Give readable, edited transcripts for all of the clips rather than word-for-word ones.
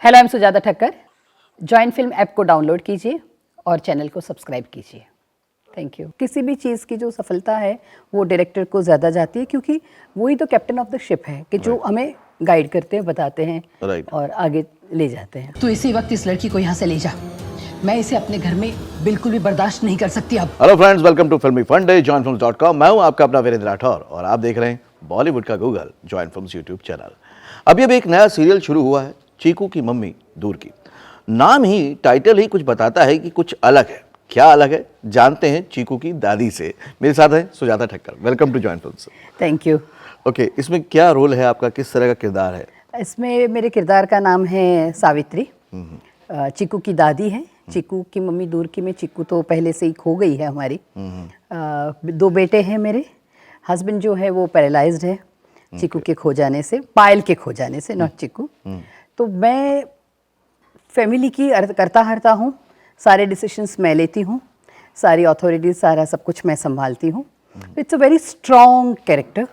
Hello, I am Sujata Thakkar. Joint film app को download कीजिए और चैनल को सब्सक्राइब कीजिए। Thank you. किसी भी चीज़ की जो सफलता है वो डायरेक्टर को ज़्यादा जाती है, क्योंकि वही तो कैप्टन ऑफ द शिप है कि जो हमें गाइड करते हैं, बताते हैं और आगे ले जाते हैं। तो इसी वक्त इस लड़की को यहाँ से ले जा। मैं इसे अपने घर में बिल्कुल भी बर्दाश्त नहीं कर सकती अब। हेलो फ्रेंड्स, वेलकम टू फिल्मी फन डे jointfilms.com। मैं हूं आपका अपना वीरेंद्र राठौर और आप देख रहे हैं बॉलीवुड का Google joint films YouTube channel. अभी एक नया सीरियल शुरू हुआ है, चीकू की मम्मी दूर की। नाम ही, टाइटल ही कुछ बताता है कि कुछ अलग है। क्या अलग है जानते हैं चीकू की दादी से। मेरे साथ है Sujata Thakkar. Welcome to joint films. Thank you. Okay, इसमें क्या रोल है आपका, किस तरह का किरदार है? इसमें मेरे किरदार का नाम है सावित्री। चीकू की दादी है। चीकू की मम्मी दूर की में चीकू तो पहले से ही खो गई है हमारी। दो बेटे हैं मेरे। हस्बैंड जो है वो पैरालाइज्ड है चीकू के खो जाने से, पायल के खो जाने से, नॉट चीकू। तो मैं फैमिली की करता हरता हूँ, सारे डिसीजंस मैं लेती हूँ, सारी अथॉरिटीज, सारा सब कुछ मैं संभालती हूँ। It's a very strong character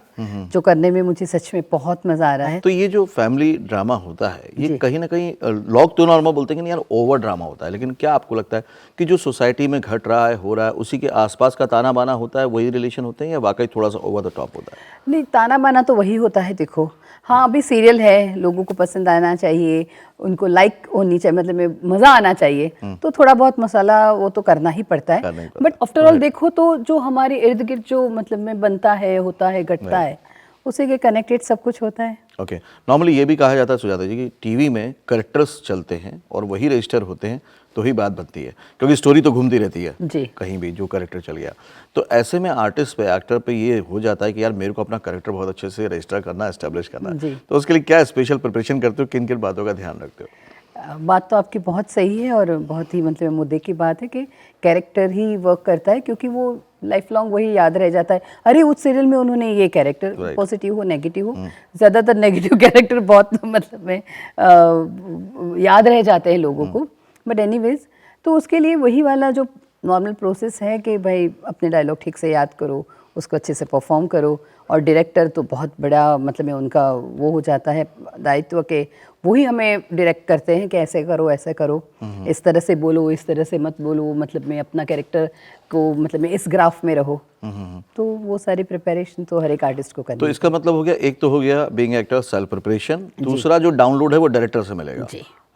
जो करने में मुझे सच में बहुत मज़ा आ रहा है। तो ये जो फैमिली ड्रामा होता है, ये कहीं ना कहीं लोग तो नॉर्मल बोलते हैं कि नहीं यार ओवर ड्रामा होता है, लेकिन क्या आपको लगता है कि जो सोसाइटी में घट रहा है, हो रहा है, उसी के आसपास का ताना बाना होता है, वही रिलेशन होते हैं, या वाकई थोड़ा सा ओवर द टॉप होता है? नहीं, ताना बाना तो वही होता है। देखो, हाँ, अभी सीरियल है, लोगों को पसंद आना चाहिए, उनको लाइक होनी चाहिए, मतलब में मज़ा आना चाहिए, तो थोड़ा बहुत मसाला वो तो करना ही पड़ता है। बट आफ्टर ऑल देखो तो जो हमारे इर्द गिर्द जो मतलब में बनता है, होता है, घटता है, उसी के कनेक्टेड सब कुछ होता है। ओके, नॉर्मली ये भी कहा जाता है सुजाता जी कि टीवी में कैरेक्टर्स चलते हैं और वही रजिस्टर होते हैं तो ही बात बनती है, क्योंकि स्टोरी तो घूमती रहती है जी। कहीं भी जो कैरेक्टर चल गया। तो ऐसे में आर्टिस्ट पे, एक्टर पे ये हो जाता है कि यार मेरे को अपना कैरेक्टर बहुत अच्छे से रजिस्टर करना है, एस्टेब्लिश करना है। तो उसके लिए क्या स्पेशल प्रिपरेशन करते हो, किन किन बातों का ध्यान रखते हो? बात तो आपकी बहुत सही है और बहुत ही मतलब मुद्दे की बात है कि कैरेक्टर ही वर्क करता है, क्योंकि वो लाइफ लॉन्ग वही याद रह जाता है। अरे उस सीरियल में उन्होंने ये कैरेक्टर, पॉजिटिव हो नेगेटिव हो, ज़्यादातर नेगेटिव कैरेक्टर बहुत मतलब में याद रह जाते हैं लोगों को। बट एनीवेज, तो उसके लिए वही वाला जो नॉर्मल प्रोसेस है कि भाई अपने डायलॉग ठीक से याद करो, उसको अच्छे से परफॉर्म करो। और डायरेक्टर तो बहुत बड़ा मतलब में उनका वो हो जाता है दायित्व के, वही हमें डायरेक्ट करते हैं कि ऐसे करो, ऐसे करो, इस तरह से बोलो, इस तरह से मत बोलो, मतलब में अपना कैरेक्टर को मतलब में इस ग्राफ में रहो। तो वो सारी प्रिपरेशन तो हर एक आर्टिस्ट को करनी तो इसका मतलब हो गया, एक तो हो गया बीइंग एक्टर सेल्फ प्रिपरेशन, दूसरा जो डाउनलोड है वो डायरेक्टर से मिलेगा,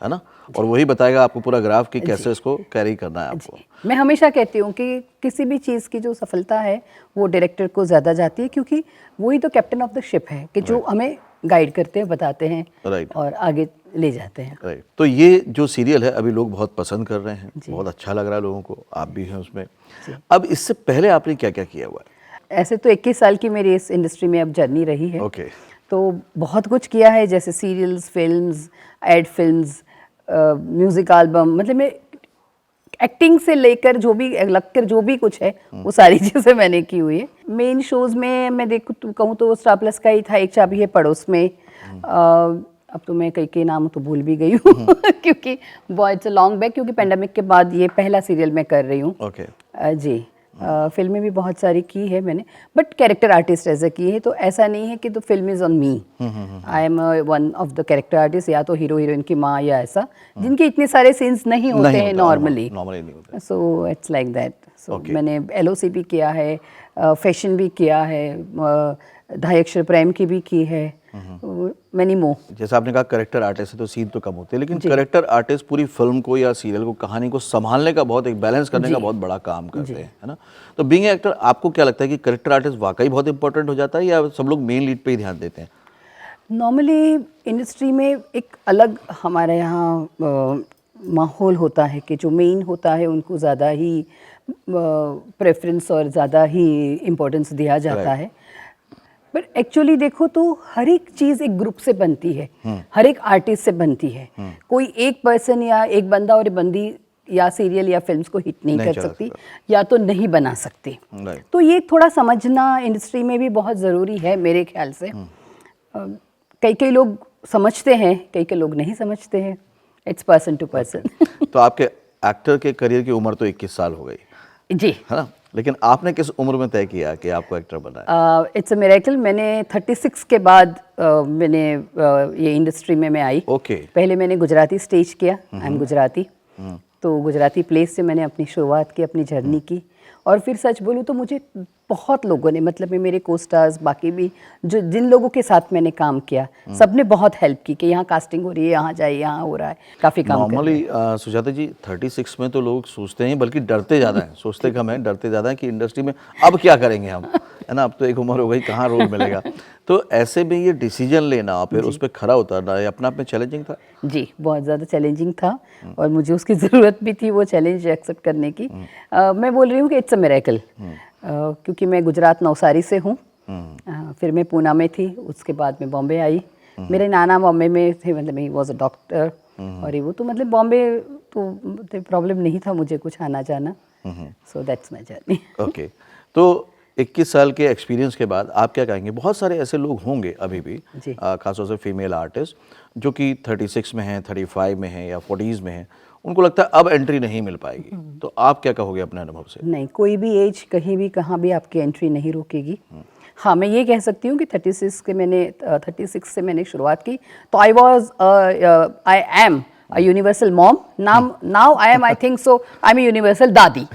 है ना? और वही बताएगा आपको पूरा ग्राफ कि कैसे इसको कैरी करना है आपको। मैं हमेशा कहती हूँ कि किसी भी चीज़ की जो सफलता है वो डायरेक्टर को ज़्यादा जाती है, क्योंकि वही तो कैप्टन ऑफ द शिप है कि जो हमें गाइड करते हैं, बताते हैं और आगे ले जाते हैं। तो ये जो सीरियल है अभी लोग बहुत पसंद कर रहे हैं, बहुत अच्छा लग रहा है लोगों को, आप भी हैं उसमें। अब इससे पहले आपने क्या क्या किया हुआ है? ऐसे तो 21 साल की मेरी इस इंडस्ट्री में अब जर्नी रही है। ओके। तो बहुत कुछ किया है, जैसे serials, films, ad films, music album, मतलब मैं एक्टिंग से लेकर जो भी लगकर जो भी कुछ है वो सारी चीज़ें मैंने की हुई है। मेन शोज़ में मैं देखूँ कहूँ तो स्टार प्लस का ही था एक चाबी है पड़ोस में। अब तो मैं कई नाम तो भूल भी गई हूँ क्योंकि इट्स अ लॉन्ग बैक, क्योंकि पेंडेमिक के बाद ये पहला सीरियल मैं कर रही हूँ। जी। फिल्में भी बहुत सारी की है मैंने, बट कैरेक्टर आर्टिस्ट ऐसे की है, तो ऐसा नहीं है कि तो film is on me. I am one of the character artist, या तो हीरो हीरोइन की माँ या ऐसा, जिनके इतने सारे सीन्स नहीं होते हैं normally. So it's like that. So मैंने LOC भी किया है, फैशन भी किया है, ढाई अक्षर प्रेम की भी की है, मैनी मोर। जैसे आपने कहा कैरेक्टर आर्टिस्ट है तो सीन तो कम होते हैं, लेकिन कैरेक्टर आर्टिस्ट पूरी फिल्म को या सीरियल को, कहानी को संभालने का, बहुत एक बैलेंस करने का बहुत बड़ा काम करते हैं, है ना? तो बीइंग एक्टर आपको क्या लगता है कि कैरेक्टर आर्टिस्ट वाकई बहुत इंपॉर्टेंट हो जाता है, या सब लोग मेन लीड पे ही ध्यान देते हैं? नॉर्मली इंडस्ट्री में एक अलग हमारे यहाँ माहौल होता है कि जो मेन होता है उनको ज़्यादा ही प्रेफरेंस और ज़्यादा ही इम्पोर्टेंस दिया जाता है। बट एक्चुअली देखो तो हर एक चीज़ एक ग्रुप से बनती है, हर एक आर्टिस्ट से बनती है। कोई एक पर्सन या एक बंदा और बंदी या सीरियल या फिल्म्स को हिट नहीं कर सकती, या तो नहीं बना सकती। तो ये थोड़ा समझना इंडस्ट्री में भी बहुत ज़रूरी है मेरे ख्याल से। कई लोग समझते हैं, कई लोग नहीं समझते हैं। It's person to person. तो आपके एक्टर के करियर की उम्र तो 21 साल हो गई जी, है ना? लेकिन आपने किस उम्र में तय किया कि आपको एक्टर बनना है? It's a miracle. मैंने 36 के बाद मैंने ये इंडस्ट्री में मैं आई। ओके। पहले मैंने गुजराती स्टेज किया, आई एम गुजराती, तो गुजराती प्लेस से मैंने अपनी शुरुआत की, अपनी जर्नी की। और फिर सच बोलूँ तो मुझे बहुत लोगों ने, मतलब मेरे को स्टार्स, बाकी भी जो जिन लोगों के साथ मैंने काम किया, सबने बहुत हेल्प की कि यहाँ कास्टिंग हो रही है, यहाँ जाइए, यहाँ हो रहा है, काफ़ी काम कर रहे हैं। नॉर्मली सुजाता जी 36 में तो लोग सोचते हैं, बल्कि डरते ज़्यादा हैं, सोचते कम है, डरते ज़्यादा है कि इंडस्ट्री में अब क्या करेंगे हम, है ना, अब तो एक उम्र हो गई, कहाँ रोल मिलेगा। तो ऐसे में ये डिसीजन लेना, फिर उस पर खरा उतरना, ये अपने आप में चैलेंजिंग था? जी, बहुत ज़्यादा चैलेंजिंग था और मुझे उसकी ज़रूरत भी थी, वो चैलेंज एक्सेप्ट करने की। मैं बोल रही हूँ कि इट्स अ मिरेकल, क्योंकि मैं गुजरात नवसारी से हूँ। फिर मैं पूना में थी, उसके बाद मैं बॉम्बे आई। मेरे नाना बॉम्बे में थे, मतलब ही वॉज अ डॉक्टर, और ये वो तो मतलब बॉम्बे तो प्रॉब्लम नहीं था मुझे कुछ आना जाना। So that's my journey. Okay, तो 21 साल के एक्सपीरियंस के बाद आप क्या कहेंगे? बहुत सारे ऐसे लोग होंगे अभी भी, खासतौर से फीमेल आर्टिस्ट जो कि 36 में हैं, 35 में हैं या 40s में हैं, उनको लगता है अब एंट्री नहीं मिल पाएगी, तो आप क्या कहोगे अपने अनुभव से? नहीं, कोई भी एज कहीं भी कहाँ भी आपकी एंट्री नहीं रोकेगी। हाँ, मैं ये कह सकती हूँ कि 36 से मैंने शुरुआत की, तो I am a universal mom. Now I am, I think so, I'm a universal दादी।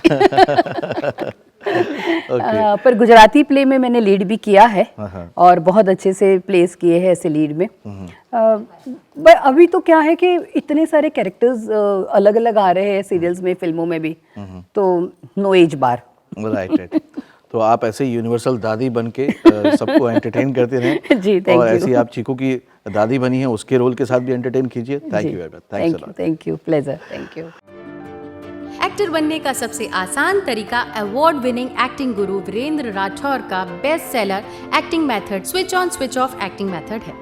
पर गुजराती प्ले में मैंने लीड भी किया है और बहुत अच्छे से प्लेस किए हैं ऐसे लीड में। पर अभी तो क्या है कि इतने सारे कैरेक्टर्स अलग अलग आ रहे हैं सीरियल्स में, फिल्मों में भी, तो नो एज बार। राइट। तो आप ऐसे यूनिवर्सल दादी बन के सबको एंटरटेन करते रहें। जी, थैंक और यू। ऐसी आप चीकू की दादी बनी है, उसके रोल के साथ भी एंटरटेन कीजिए। Thank you very much. Thanks a lot. Thank you, pleasure, thank you. Actor बनने का सबसे आसान तरीका अवार्ड विनिंग एक्टिंग गुरु वीरेंद्र राठौर का best seller acting method switch on switch off acting method है।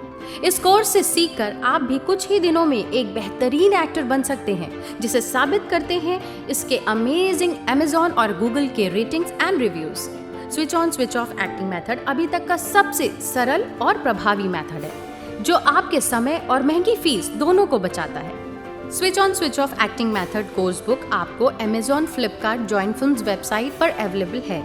इस कोर्स से सीखकर आप भी कुछ ही दिनों में एक बेहतरीन एक्टर बन सकते हैं, जिसे साबित करते हैं इसके अमेजिंग Amazon और Google के ratings and reviews. Switch on switch off acting method अभी तक का सबसे सरल और प्रभावी मेथड है, जो आपके समय और महंगी फीस दोनों को बचाता है। Switch on switch off acting method course book आपको Amazon, Flipkart, join films website पर अवेलेबल है।